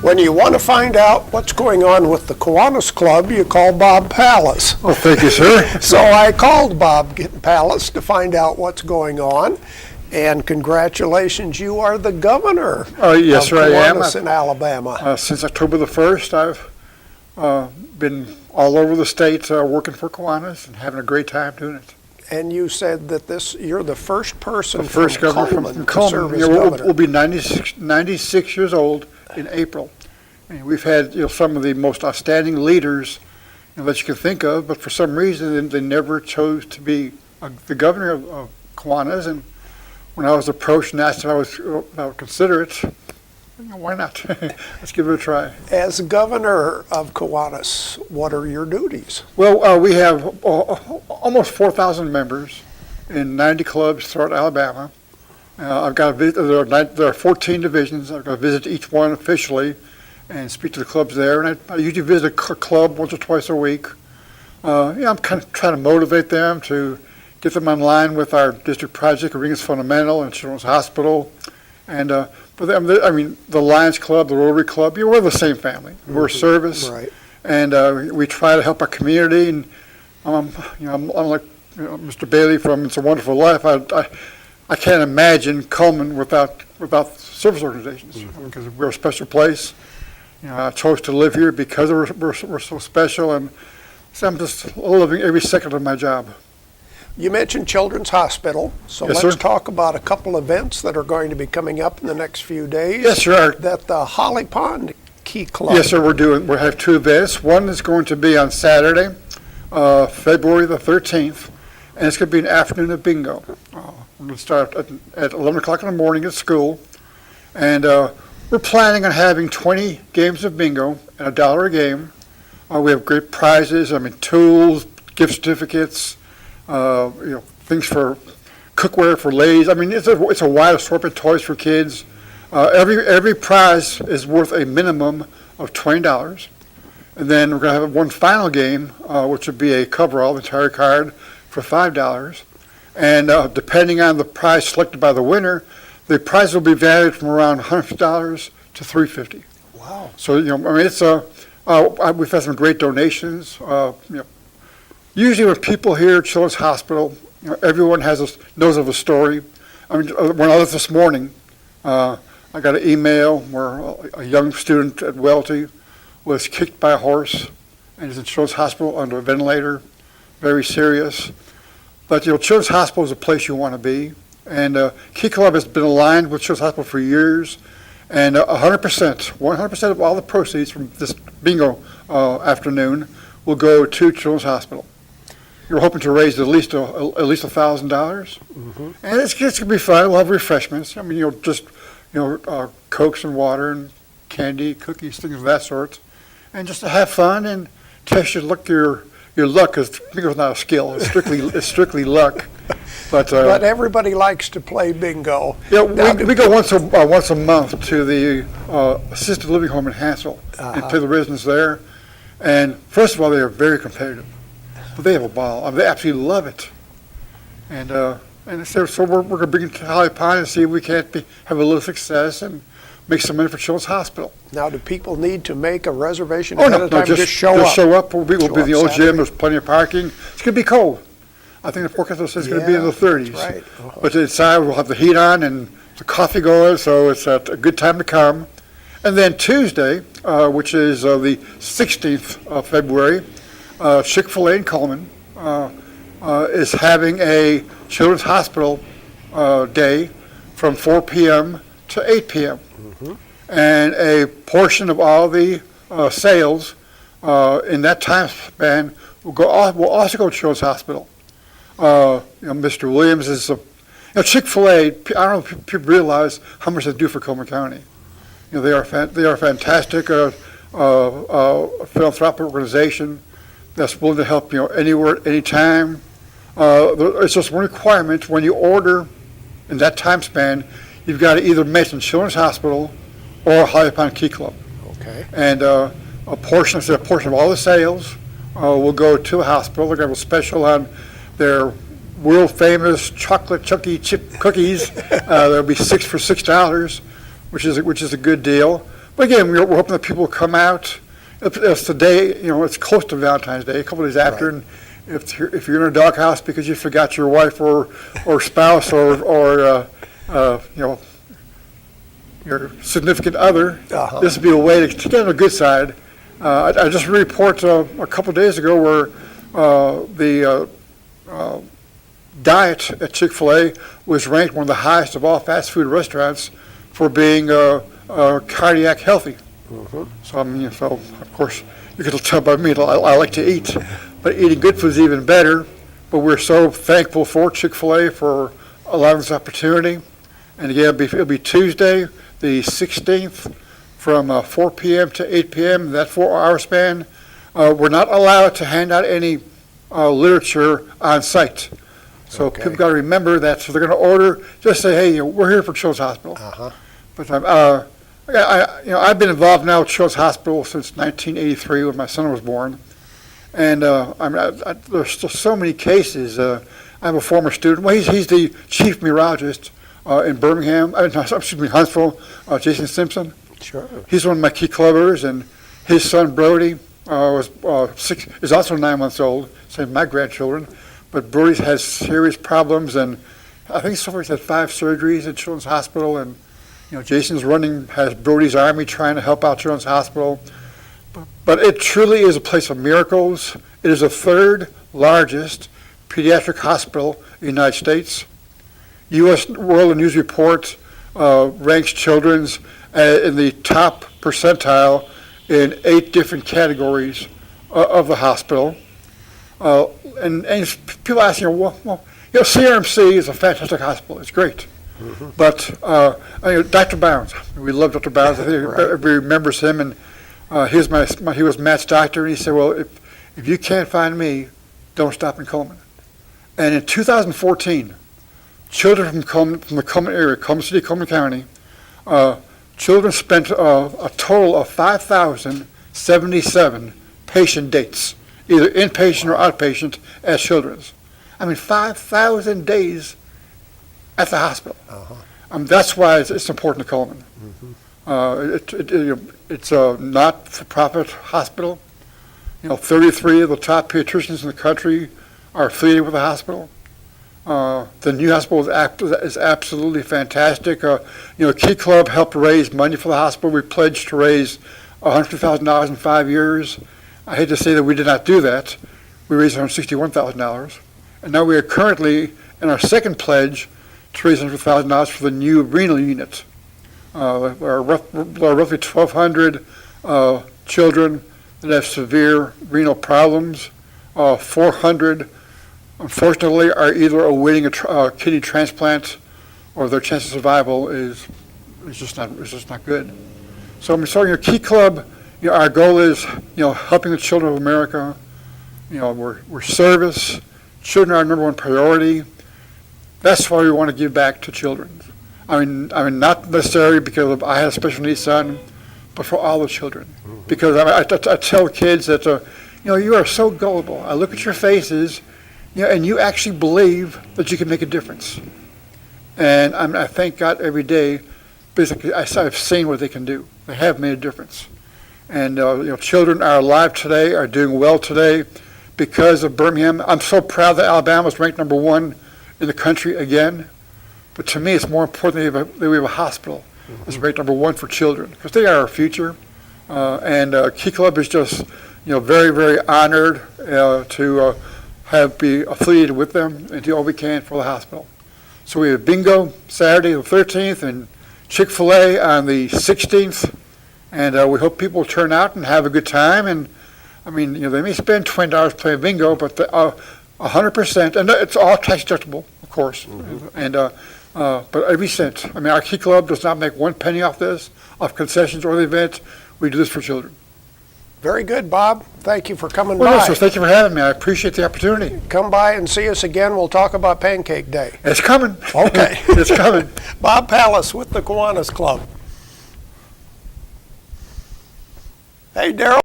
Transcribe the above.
When you want to find out what's going on with the Kiwanis Club, you call Bob Palys. Oh, thank you, sir. So I called Bob Palys to find out what's going on. And congratulations, you are the governor Yes, of sir, I am. Kiwanis in Alabama. Since October the 1st, I've been all over the state working for Kiwanis and having a great time doing it. And you said that you're the first person The first from governor Cullman from to serve Cullman. as governor. We'll be 96 years old in April. And we've had some of the most outstanding leaders that you can think of, but for some reason they never chose to be the governor of Kiwanis. And when I was approached and asked if I would consider it, why not? Let's give it a try. As governor of Kiwanis, what are your duties? Well, we have almost 4,000 members in 90 clubs throughout Alabama. I've got to visit, there are 14 divisions. I've got to visit each one officially and speak to the clubs there. And I usually visit a club once or twice a week. I'm kind of trying to motivate them to get them in line with our district project, Ringus Fundamental and Children's Hospital. And for them, the Lions Club, the Rotary Club, we're the same family. We're a service, right. And we try to help our community. And I'm like Mr. Bailey from It's a Wonderful Life. I can't imagine Cullman without service organizations, because we're a special place. I chose to live here because we're so special, and so I'm just loving every second of my job. You mentioned Children's Hospital, so Yes, let's sir. talk about a couple events that are going to be coming up in the next few days. Yes, sir. That the Holly Pond Key Club. Yes, sir. We have two events. One is going to be on Saturday, February the 13th, and it's going to be an afternoon of bingo. We're going to start at 11 o'clock in the morning at school, and we're planning on having 20 games of bingo at $1 a game. We have great prizes. Tools, gift certificates, things for cookware for ladies. It's a wide assortment of toys for kids. Every prize is worth a minimum of $20. And then we're going to have one final game, which would be a coverall, the entire card, for $5. And depending on the prize selected by the winner, the prize will be valued from around $100 to $350. Wow. So it's we've had some great donations. Usually when people hear Children's Hospital, everyone knows of a story. When I left this morning, I got an email where a young student at Welty was kicked by a horse and is in Children's Hospital under a ventilator, very serious. But Children's Hospital is a place you want to be, and Key Club has been aligned with Children's Hospital for years, and 100% of all the proceeds from this bingo afternoon will go to Children's Hospital. You're hoping to raise at least $1,000, and it's going to be fun. We'll have refreshments. Cokes and water and candy, cookies, things of that sort, and just to have fun and test your luck, because bingo's not a skill. It's strictly luck. But everybody likes to play bingo. Yeah, we go once a month to the assisted living home in Hansel and play the residents there. And first of all, they are very competitive, but they have a ball. They absolutely love it. And so we're going to bring it to Holly Pond and see if we can't have a little success and make some money for Children's Hospital. Now, do people need to make a reservation Oh, ahead no, of time? Just show up. Show up. We'll be in the old Saturday. gym. There's plenty of parking. It's going to be cold. I think the forecast says it's going to be in the 30s. That's right. But inside we'll have the heat on and the coffee going, so it's a good time to come. And then Tuesday, which is the 16th of February, Chick-fil-A in Cullman is having a Children's Hospital day from 4 p.m. to 8 p.m. And a portion of all the sales in that time span will also go to Children's Hospital. Mr. Williams is Chick-fil-A. I don't know if people realize how much they do for Cullman County. They are fantastic philanthropic organization that's willing to help anywhere, anytime. It's just one requirement when you order in that time span, you've got to either mention Children's Hospital or Holly Pond Key Club. Okay. And a portion of all the sales will go to the hospital. They're going to have a special on their world famous chocolate Chucky chip cookies. There'll be 6 for $6, which is a good deal. But again, we're hoping that people will come out. It's the day, it's close to Valentine's Day, a couple days after, Right. and if you're in a doghouse because you forgot your wife or spouse or your significant other, this would be a way to get on the good side. I just report a couple days ago where the diet at Chick-fil-A was ranked one of the highest of all fast food restaurants for being cardiac healthy. So of course you can tell by me I like to eat, but eating good food is even better. But we're so thankful for Chick-fil-A for allowing this opportunity. And again, it'll be Tuesday, the 16th, from 4 p.m. to 8 p.m. That 4-hour span. We're not allowed to hand out any literature on site. So Okay. people got to remember that. So they're going to order. Just say, hey, we're here for Children's Hospital. But I've been involved now with Children's Hospital since 1983 when my son was born, and there's still so many cases. I have a former student. Well, he's the chief neurologist in Birmingham. Huntsville. Jason Simpson. Sure. He's one of my key clubbers, and his son Brody is also 9 months old. Same as my grandchildren. But Brody has serious problems, and I think so far he's had 5 surgeries at Children's Hospital, and Jason's has Brody's Army trying to help out Children's Hospital. But it truly is a place of miracles. It is the 3rd largest pediatric hospital in the United States. U.S. World News Report ranks children's in the top percentile in 8 different categories of the hospital. And people ask, CRMC is a fantastic hospital. It's great. But Dr. Bounds, we love Dr. Bounds. I think everybody remembers him, and he was Matt's doctor. And he said, "Well, if you can't find me, don't stop in Cullman." And in 2014, children from the Cullman area, Cullman City, Cullman County, children spent a total of 5,077 patient dates, either inpatient or outpatient, as children's. 5,000 days at the hospital. That's why it's important to Cullman. It's a not-for-profit hospital. 33 of the top pediatricians in the country are affiliated with the hospital. The new hospital is absolutely fantastic. Key Club helped raise money for the hospital. We pledged to raise $150,000 in 5 years. I hate to say that we did not do that. We raised $161,000. And now we are currently in our second pledge to raise $100,000 for the new renal unit. There are roughly 1,200 children that have severe renal problems. 400, unfortunately, are either awaiting a kidney transplant, or their chance of survival is just not good. So Key Club, our goal is helping the children of America. We're service. Children are our number one priority. That's why we want to give back to children. Not necessarily because I had a special needs son, but for all the children. Because I tell kids that, you are so gullible. I look at your faces, and you actually believe that you can make a difference. And I thank God every day because I've seen what they can do. They have made a difference. And children are alive today, are doing well today because of Birmingham. I'm so proud that Alabama was ranked number 1 in the country again. But to me, it's more important that we have a hospital that's ranked number 1 for children, because they are our future. And Key Club is just, very, very honored to be affiliated with them and do all we can for the hospital. So we have bingo Saturday the 13th and Chick-fil-A on the 16th. And we hope people will turn out and have a good time. And they may spend $20 playing bingo, but 100%, and it's all tax deductible, of course. But every cent. Our Key Club does not make 1 penny off concessions or the event. We do this for children. Very good, Bob. Thank you for coming Well, by. sir, thank you for having me. I appreciate the opportunity. Come by and see us again. We'll talk about Pancake Day. It's coming. Okay. It's coming. Bob Palys with the Kiwanis Club. Hey, Daryl.